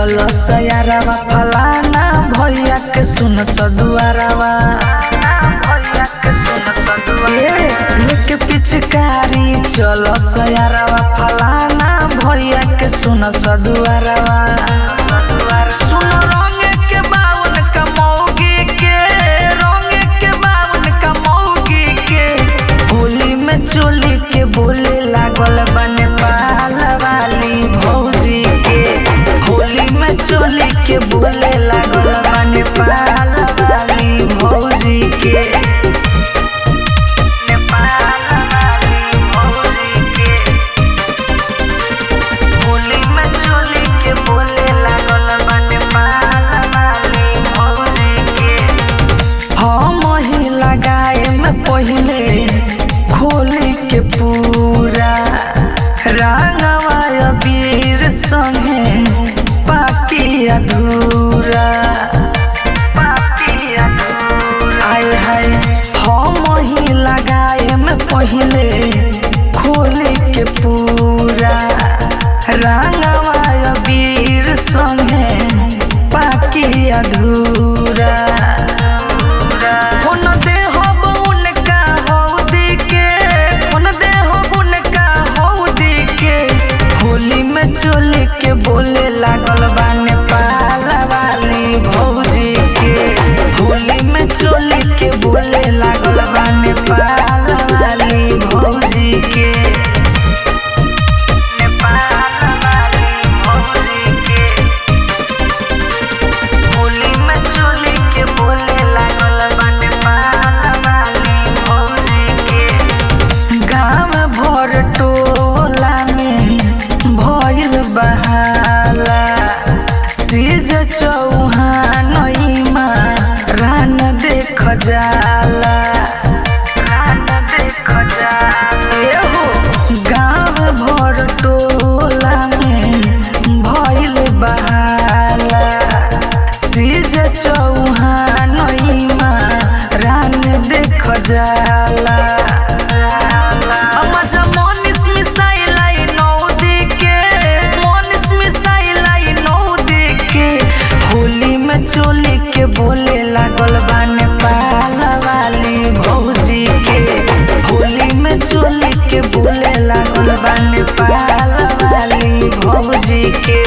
चलो सयारवा फलाना भैया के सुन सदुआरवा लेके पिचकारी चलो सयारवा फलाना भैया के सुन सदुआरवा सुन रंग के बावन का मौगी के रंग के बावन का मौगी के होली में चोली के बोले लागल बने पाल वाली भौजी के होली में चोली के बोले लागल बने पाल वाली भौजी के पहले खोली के पूरा रंगवा अबीर संगे पाती अधूरा आए हाय हम ही लगाए में पहले खोली के पूरा रंगवा अबीर संगे पाती अधूरा चोली के बोले लागल बाने पाला वाली भौजी के होली में चोली के बोले लागल बाने पाला वाली भौजी के होली में चोली के बोले लागल बाने पाला वाली भौजी के गाँव भर टोला में बहाला सीज चौहान रान देख जाला गाँव भर टोला में भइल बहाला सीज चौहान रान देख जाला चोली के बोले लागल बाने पाला वाली भौजी के होली में चोली के बोले लागल बाने पाला वाली भौजी के।